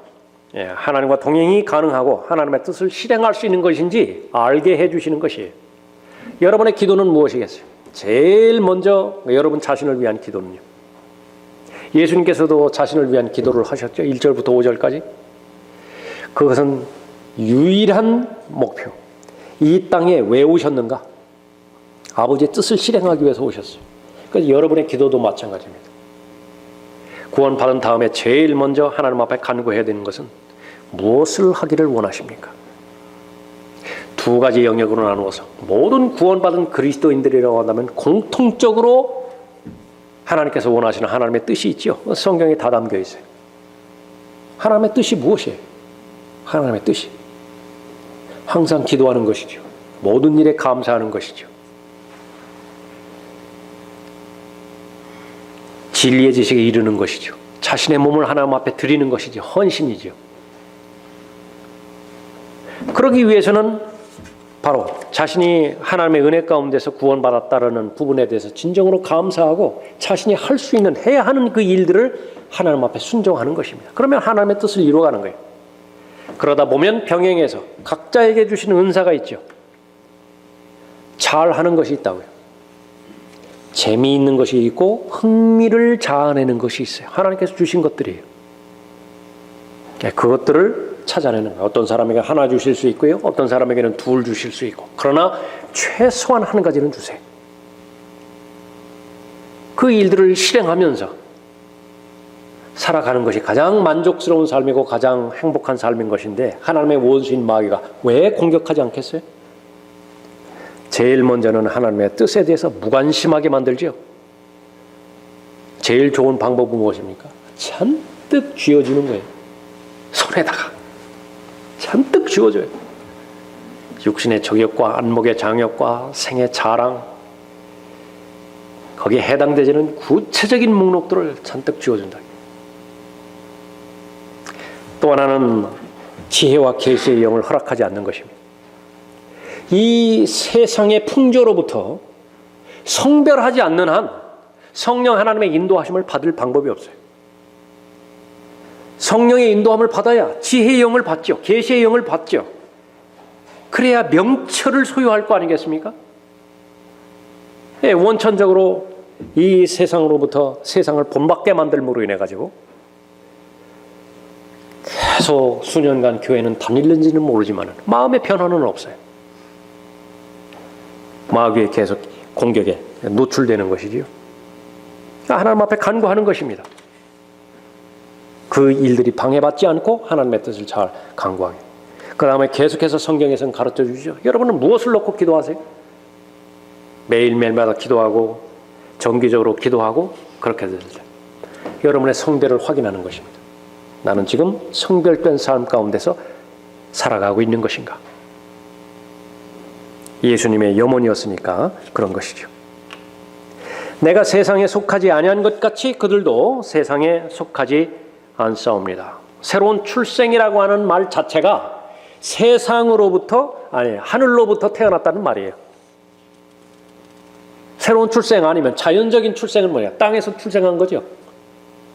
S1: 하나님과 동행이 가능하고 하나님의 뜻을 실행할 수 있는 것인지 알게 해주시는 것이에요. 여러분의 기도는 무엇이겠어요? 제일 먼저 여러분 자신을 위한 기도는요. 예수님께서도 자신을 위한 기도를 하셨죠. 1절부터 5절까지. 그것은 유일한 목표. 이 땅에 왜 오셨는가? 아버지의 뜻을 실행하기 위해서 오셨어요. 그래서 여러분의 기도도 마찬가지입니다. 구원받은 다음에 제일 먼저 하나님 앞에 간구해야 되는 것은 무엇을 하기를 원하십니까? 두 가지 영역으로 나누어서 모든 구원받은 그리스도인들이라고 한다면 공통적으로 하나님께서 원하시는 하나님의 뜻이 있죠. 성경에 다 담겨 있어요. 하나님의 뜻이 무엇이에요? 하나님의 뜻이 항상 기도하는 것이죠. 모든 일에 감사하는 것이죠. 진리의 지식에 이르는 것이죠. 자신의 몸을 하나님 앞에 드리는 것이죠. 헌신이죠. 그러기 위해서는 바로 자신이 하나님의 은혜 가운데서 구원받았다라는 부분에 대해서 진정으로 감사하고 자신이 할 수 있는, 해야 하는 그 일들을 하나님 앞에 순종하는 것입니다. 그러면 하나님의 뜻을 이루어가는 거예요. 그러다 보면 병행해서 각자에게 주시는 은사가 있죠. 잘하는 것이 있다고요. 재미있는 것이 있고 흥미를 자아내는 것이 있어요. 하나님께서 주신 것들이에요. 그것들을 찾아내는 거예요. 어떤 사람에게 하나 주실 수 있고요. 어떤 사람에게는 둘 주실 수 있고. 그러나 최소한 한 가지는 주세요. 그 일들을 실행하면서 살아가는 것이 가장 만족스러운 삶이고 가장 행복한 삶인 것인데 하나님의 원수인 마귀가 왜 공격하지 않겠어요? 제일 먼저는 하나님의 뜻에 대해서 무관심하게 만들죠. 제일 좋은 방법은 무엇입니까? 잔뜩 쥐어주는 거예요. 손에다가 잔뜩 쥐어줘요. 육신의 저격과 안목의 장역과 생의 자랑, 거기에 해당되지는 구체적인 목록들을 잔뜩 쥐어준다. 또 하나는 지혜와 계시의 영을 허락하지 않는 것입니다. 이 세상의 풍조로부터 성별하지 않는 한 성령 하나님의 인도하심을 받을 방법이 없어요. 성령의 인도함을 받아야 지혜의 영을 받죠. 계시의 영을 받죠. 그래야 명철을 소유할 거 아니겠습니까? 예, 원천적으로 이 세상으로부터 세상을 본받게 만들므로 인해 가지고 계속 수년간 교회는 다닐는지는 모르지만 마음의 변화는 없어요. 마귀의 계속 공격에 노출되는 것이지요. 하나님 앞에 간구하는 것입니다. 그 일들이 방해받지 않고 하나님의 뜻을 잘 간구하게. 그 다음에 계속해서 성경에서는 가르쳐 주시죠. 여러분은 무엇을 놓고 기도하세요? 매일매일마다 기도하고 정기적으로 기도하고 그렇게 될 때 여러분의 성별을 확인하는 것입니다. 나는 지금 성별된 삶 가운데서 살아가고 있는 것인가? 예수님의 염원이었으니까 그런 것이죠. 내가 세상에 속하지 아니한 것 같이 그들도 세상에 속하지 않사옵니다. 새로운 출생이라고 하는 말 자체가 하늘로부터 태어났다는 말이에요. 새로운 출생 아니면 자연적인 출생은 뭐냐? 땅에서 출생한 거죠.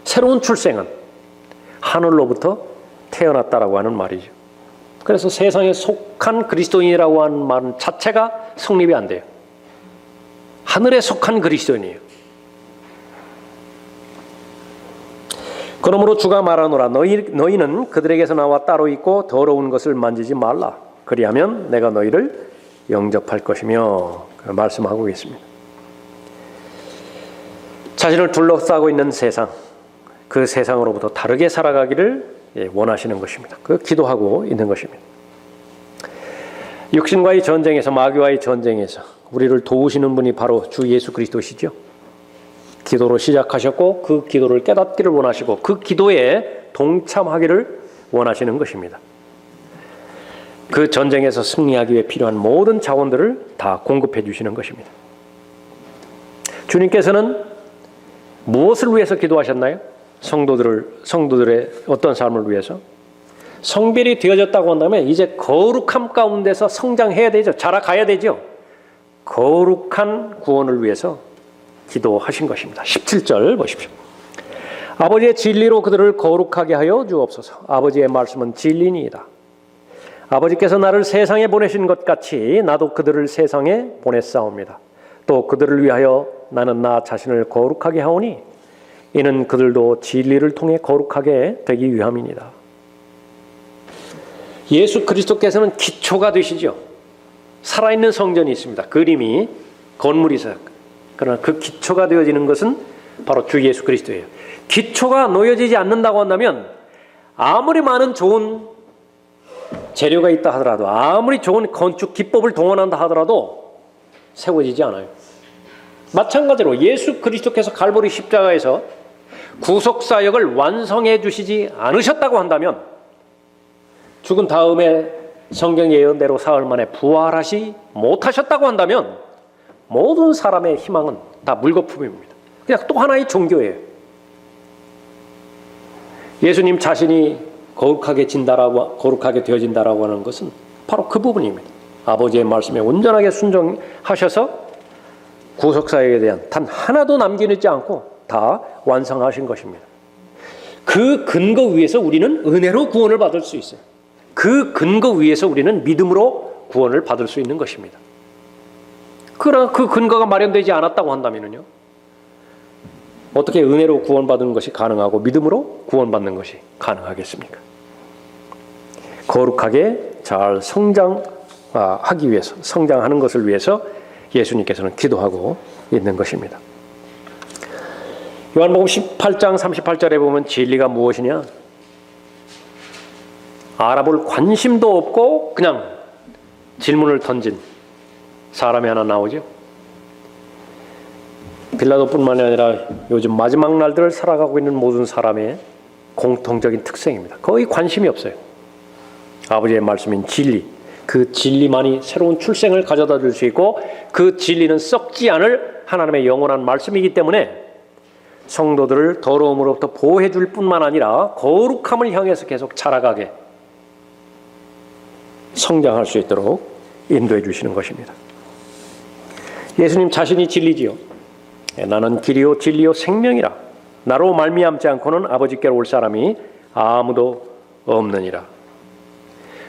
S1: 새로운 출생은 하늘로부터 태어났다라고 하는 말이죠. 그래서 세상에 속한 그리스도인이라고 하는 말 자체가 성립이 안 돼요. 하늘에 속한 그리스도인이에요. 그러므로 주가 말하노라 너희는 그들에게서 나와 따로 있고 더러운 것을 만지지 말라. 그리하면 내가 너희를 영접할 것이며 말씀하고 있습니다. 자신을 둘러싸고 있는 세상, 그 세상으로부터 다르게 살아가기를 원하시는 것입니다. 그 기도하고 있는 것입니다. 육신과의 전쟁에서, 마귀와의 전쟁에서 우리를 도우시는 분이 바로 주 예수 그리스도시죠. 기도로 시작하셨고 그 기도를 깨닫기를 원하시고 그 기도에 동참하기를 원하시는 것입니다. 그 전쟁에서 승리하기 위해 필요한 모든 자원들을 다 공급해 주시는 것입니다. 주님께서는 무엇을 위해서 기도하셨나요? 성도들의 어떤 삶을 위해서? 성별이 되어졌다고 한다면 이제 거룩함 가운데서 성장해야 되죠. 자라가야 되죠. 거룩한 구원을 위해서 기도하신 것입니다. 17절 보십시오. 아버지의 진리로 그들을 거룩하게 하여 주옵소서. 아버지의 말씀은 진리니이다. 아버지께서 나를 세상에 보내신 것 같이 나도 그들을 세상에 보냈사옵니다. 또 그들을 위하여 나는 나 자신을 거룩하게 하오니 이는 그들도 진리를 통해 거룩하게 되기 위함이니이다. 예수 그리스도께서는 기초가 되시죠. 살아있는 성전이 있습니다. 그림이 건물이 있어요. 그러나 그 기초가 되어지는 것은 바로 주 예수 그리스도예요. 기초가 놓여지지 않는다고 한다면 아무리 많은 좋은 재료가 있다 하더라도 아무리 좋은 건축 기법을 동원한다 하더라도 세워지지 않아요. 마찬가지로 예수 그리스도께서 갈보리 십자가에서 구속사역을 완성해 주시지 않으셨다고 한다면, 죽은 다음에 성경 예언대로 사흘 만에 부활하시 못하셨다고 한다면 모든 사람의 희망은 다 물거품입니다. 그냥 또 하나의 종교예요. 예수님 자신이 거룩하게 되어진다라고 하는 것은 바로 그 부분입니다. 아버지의 말씀에 온전하게 순종하셔서 구속사역에 대한 단 하나도 남기지 않고 다 완성하신 것입니다. 그 근거 위에서 우리는 은혜로 구원을 받을 수 있어요. 그 근거 위에서 우리는 믿음으로 구원을 받을 수 있는 것입니다. 그러나 그 근거가 마련되지 않았다고 한다면요, 어떻게 은혜로 구원받는 것이 가능하고 믿음으로 구원받는 것이 가능하겠습니까? 거룩하게 잘 성장하기 위해서, 성장하는 것을 위해서 예수님께서는 기도하고 있는 것입니다. 요한복음 18장 38절에 보면 진리가 무엇이냐? 알아볼 관심도 없고 그냥 질문을 던진 사람이 하나 나오죠. 빌라도뿐만 아니라 요즘 마지막 날들을 살아가고 있는 모든 사람의 공통적인 특성입니다. 거의 관심이 없어요. 아버지의 말씀인 진리, 그 진리만이 새로운 출생을 가져다 줄 수 있고, 그 진리는 썩지 않을 하나님의 영원한 말씀이기 때문에 성도들을 더러움으로부터 보호해 줄 뿐만 아니라 거룩함을 향해서 계속 자라가게, 성장할 수 있도록 인도해 주시는 것입니다. 예수님 자신이 진리지요. 나는 길이요 진리요 생명이라. 나로 말미암지 않고는 아버지께로 올 사람이 아무도 없느니라.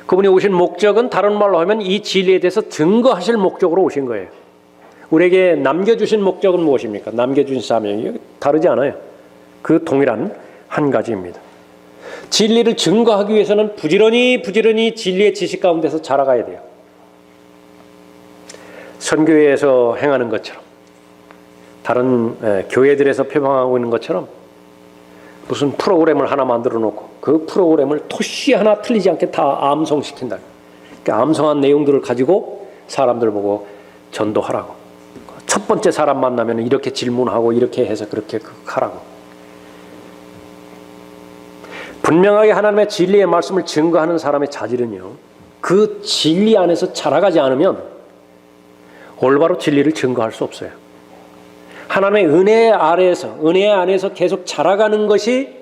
S1: 그분이 오신 목적은 다른 말로 하면 이 진리에 대해서 증거하실 목적으로 오신 거예요. 우리에게 남겨주신 목적은 무엇입니까? 남겨주신 사명이 다르지 않아요. 그 동일한 한 가지입니다. 진리를 증거하기 위해서는 부지런히 진리의 지식 가운데서 자라가야 돼요. 선교회에서 행하는 것처럼, 다른 교회들에서 표방하고 있는 것처럼 무슨 프로그램을 하나 만들어 놓고 그 프로그램을 토시 하나 틀리지 않게 다 암송시킨다. 그러니까 암송한 내용들을 가지고 사람들 보고 전도하라고. 첫 번째 사람 만나면 이렇게 질문하고 이렇게 해서 그렇게 하라고. 분명하게 하나님의 진리의 말씀을 증거하는 사람의 자질은요, 그 진리 안에서 자라가지 않으면 올바로 진리를 증거할 수 없어요. 하나님의 은혜 안에서 계속 자라가는 것이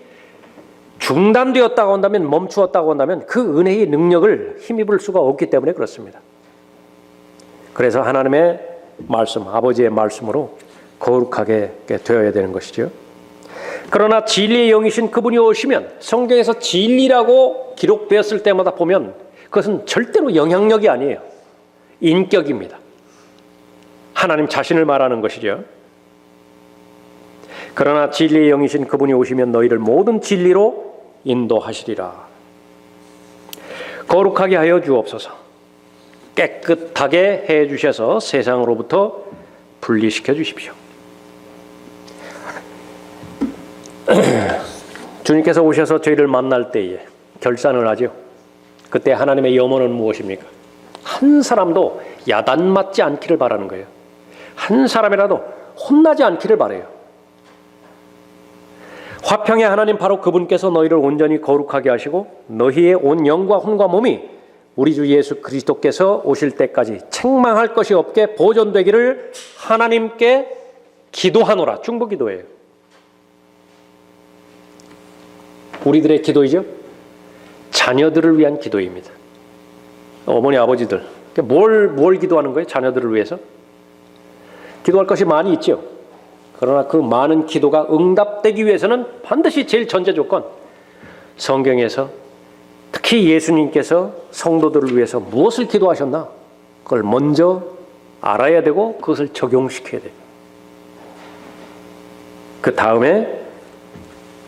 S1: 중단되었다고 한다면, 멈추었다고 한다면 그 은혜의 능력을 힘입을 수가 없기 때문에 그렇습니다. 그래서 하나님의 말씀, 아버지의 말씀으로 거룩하게 되어야 되는 것이죠. 그러나 진리의 영이신 그분이 오시면, 성경에서 진리라고 기록되었을 때마다 보면 그것은 절대로 영향력이 아니에요. 인격입니다. 하나님 자신을 말하는 것이죠. 그러나 진리의 영이신 그분이 오시면 너희를 모든 진리로 인도하시리라. 거룩하게 하여 주옵소서. 깨끗하게 해 주셔서 세상으로부터 분리시켜 주십시오. 주님께서 오셔서 저희를 만날 때에 결산을 하죠. 그때 하나님의 염원은 무엇입니까? 한 사람도 야단 맞지 않기를 바라는 거예요. 한 사람이라도 혼나지 않기를 바라요. 화평의 하나님, 바로 그분께서 너희를 온전히 거룩하게 하시고 너희의 온 영과 혼과 몸이 우리 주 예수 그리스도께서 오실 때까지 책망할 것이 없게 보존되기를 하나님께 기도하노라. 중보기도예요. 우리들의 기도이죠. 자녀들을 위한 기도입니다. 어머니 아버지들 뭘 기도하는 거예요? 자녀들을 위해서 기도할 것이 많이 있죠. 그러나 그 많은 기도가 응답되기 위해서는 반드시 제일 전제 조건, 성경에서 특히 예수님께서 성도들을 위해서 무엇을 기도하셨나, 그걸 먼저 알아야 되고 그것을 적용시켜야 돼요. 그 다음에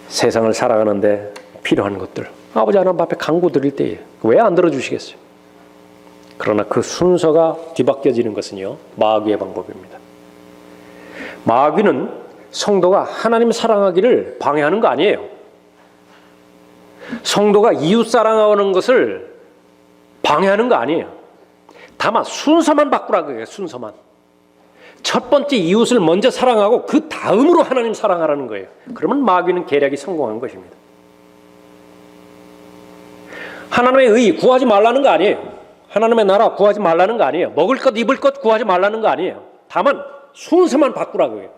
S1: 세상을 살아가는데 필요한 것들, 아버지 하나님 앞에 간구 드릴 때에 왜 안 들어주시겠어요? 그러나 그 순서가 뒤바뀌어지는 것은요, 마귀의 방법입니다. 마귀는 성도가 하나님 사랑하기를 방해하는 거 아니에요. 성도가 이웃 사랑하는 것을 방해하는 거 아니에요. 다만 순서만 바꾸라고 해요. 순서만. 첫 번째 이웃을 먼저 사랑하고 그 다음으로 하나님 사랑하라는 거예요. 그러면 마귀는 계략이 성공한 것입니다. 하나님의 의 구하지 말라는 거 아니에요. 하나님의 나라 구하지 말라는 거 아니에요. 먹을 것 입을 것 구하지 말라는 거 아니에요. 다만 순서만 바꾸라고요.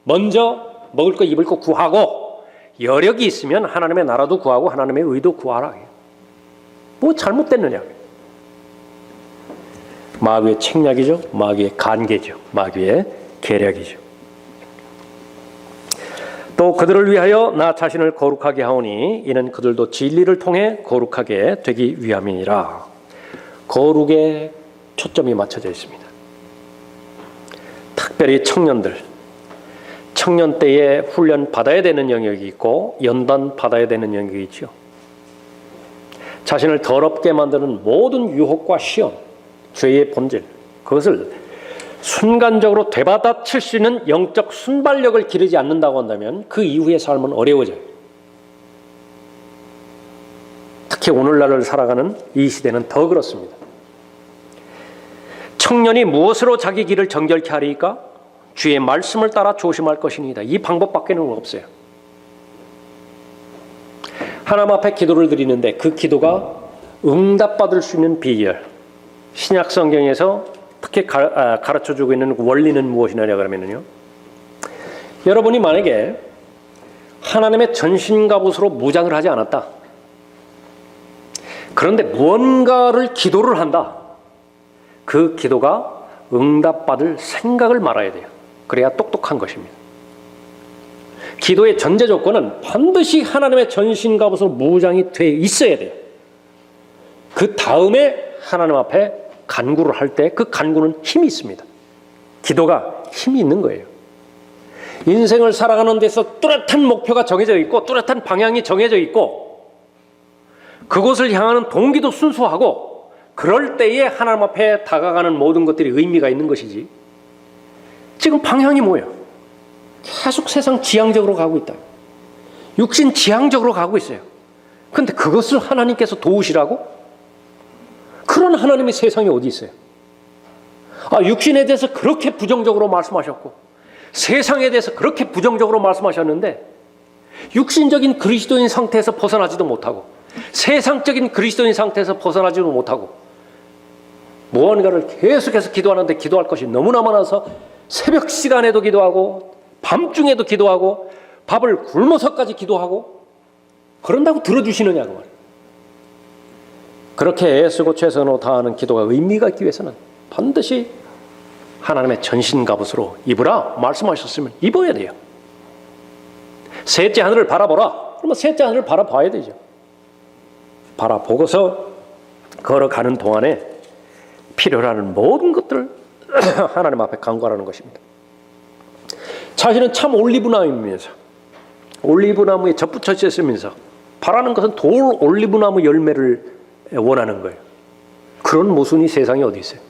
S1: 먼저 먹을 것 입을 것 구하고 여력이 있으면 하나님의 나라도 구하고 하나님의 의도 구하라. 뭐 잘못됐느냐. 마귀의 책략이죠. 마귀의 간계죠. 마귀의 계략이죠. 또 그들을 위하여 나 자신을 거룩하게 하오니 이는 그들도 진리를 통해 거룩하게 되기 위함이니라. 거룩에 초점이 맞춰져 있습니다. 특별히 청년들, 청년 때에 훈련 받아야 되는 영역이 있고 연단 받아야 되는 영역이 있죠. 자신을 더럽게 만드는 모든 유혹과 시험, 죄의 본질, 그것을 순간적으로 되받아칠 수 있는 영적 순발력을 기르지 않는다고 한다면 그 이후의 삶은 어려워져요. 특히 오늘날을 살아가는 이 시대는 더 그렇습니다. 청년이 무엇으로 자기 길을 정결케 하리까? 주의 말씀을 따라 조심할 것이니이다. 이 방법밖에는 없어요. 하나님 앞에 기도를 드리는데 그 기도가 응답받을 수 있는 비결, 신약 성경에서 특히 가르쳐주고 있는 원리는 무엇이냐 그러면요, 여러분이 만약에 하나님의 전신갑옷으로 무장을 하지 않았다, 그런데 무언가를 기도를 한다, 그 기도가 응답받을 생각을 말아야 돼요. 그래야 똑똑한 것입니다. 기도의 전제 조건은 반드시 하나님의 전신갑옷으로 무장이 돼 있어야 돼요. 그 다음에 하나님 앞에 간구를 할 때 그 간구는 힘이 있습니다. 기도가 힘이 있는 거예요. 인생을 살아가는 데서 뚜렷한 목표가 정해져 있고 뚜렷한 방향이 정해져 있고 그곳을 향하는 동기도 순수하고 그럴 때에 하나님 앞에 다가가는 모든 것들이 의미가 있는 것이지, 지금 방향이 뭐예요? 계속 세상 지향적으로 가고 있다. 육신 지향적으로 가고 있어요. 그런데 그것을 하나님께서 도우시라고? 그런 하나님의 세상에 어디 있어요? 육신에 대해서 그렇게 부정적으로 말씀하셨고 세상에 대해서 그렇게 부정적으로 말씀하셨는데 육신적인 그리스도인 상태에서 벗어나지도 못하고 세상적인 그리스도인 상태에서 벗어나지도 못하고 무언가를 계속해서 기도하는데 기도할 것이 너무나 많아서 새벽 시간에도 기도하고 밤중에도 기도하고 밥을 굶어서까지 기도하고 그런다고 들어주시느냐고 말이에요. 그렇게 애쓰고 최선을 다하는 기도가 의미가 있기 위해서는 반드시 하나님의 전신갑옷으로 입으라 말씀하셨으면 입어야 돼요. 셋째 하늘을 바라보라. 그러면 셋째 하늘을 바라봐야 되죠. 바라보고서 걸어가는 동안에 필요로 하는 모든 것들을 하나님 앞에 간구하라는 것입니다. 자신은 참 올리브나무이면서 올리브나무에 접붙여 있으면서 바라는 것은 돌 올리브나무 열매를 원하는 거예요. 그런 모순이 세상에 어디 있어요?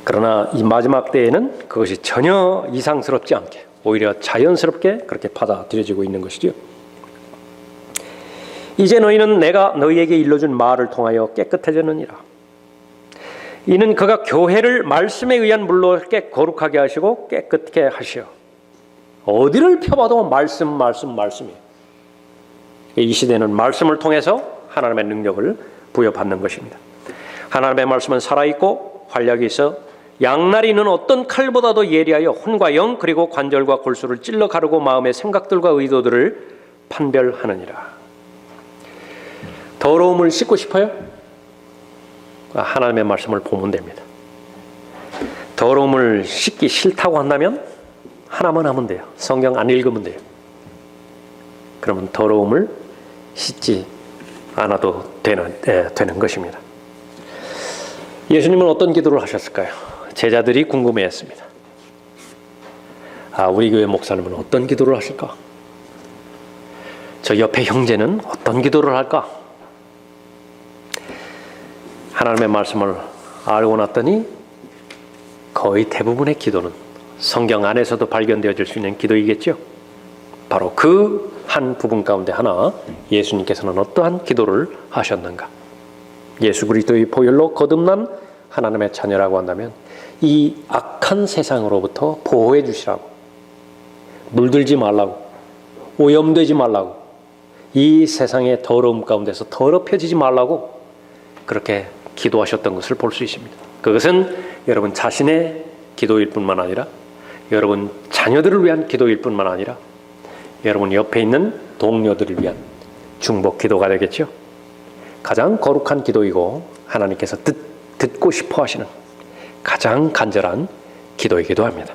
S1: 그러나 이 마지막 때에는 그것이 전혀 이상스럽지 않게 오히려 자연스럽게 그렇게 받아들여지고 있는 것이죠. 이제 너희는 내가 너희에게 일러준 말을 통하여 깨끗해졌느니라. 이는 그가 교회를 말씀에 의한 물로 거룩하게 하시고 깨끗게 하시어. 어디를 펴봐도 말씀이에요. 이 시대는 말씀을 통해서 하나님의 능력을 부여받는 것입니다. 하나님의 말씀은 살아있고 활력이 있어 양날이는 어떤 칼보다도 예리하여 혼과 영 그리고 관절과 골수를 찔러 가르고 마음의 생각들과 의도들을 판별하느니라. 더러움을 씻고 싶어요? 하나님의 말씀을 보면 됩니다. 더러움을 씻기 싫다고 한다면 하나만 하면 돼요. 성경 안 읽으면 돼요. 그러면 더러움을 씻지 않아도 되는 것입니다. 예수님은 어떤 기도를 하셨을까요? 제자들이 궁금해했습니다. 우리 교회 목사님은 어떤 기도를 하실까? 저 옆에 형제는 어떤 기도를 할까? 하나님의 말씀을 알고 났더니 거의 대부분의 기도는 성경 안에서도 발견되어질 수 있는 기도이겠죠. 바로 그 한 부분 가운데 하나, 예수님께서는 어떠한 기도를 하셨는가? 예수 그리스도의 보혈로 거듭난 하나님의 자녀라고 한다면 이 악한 세상으로부터 보호해 주시라고, 물들지 말라고, 오염되지 말라고, 이 세상의 더러움 가운데서 더럽혀지지 말라고 그렇게 기도하셨던 것을 볼 수 있습니다. 그것은 여러분 자신의 기도일 뿐만 아니라 여러분 자녀들을 위한 기도일 뿐만 아니라 여러분 옆에 있는 동료들을 위한 중보 기도가 되겠죠. 가장 거룩한 기도이고 하나님께서 듣고 싶어 하시는 가장 간절한 기도이기도 합니다.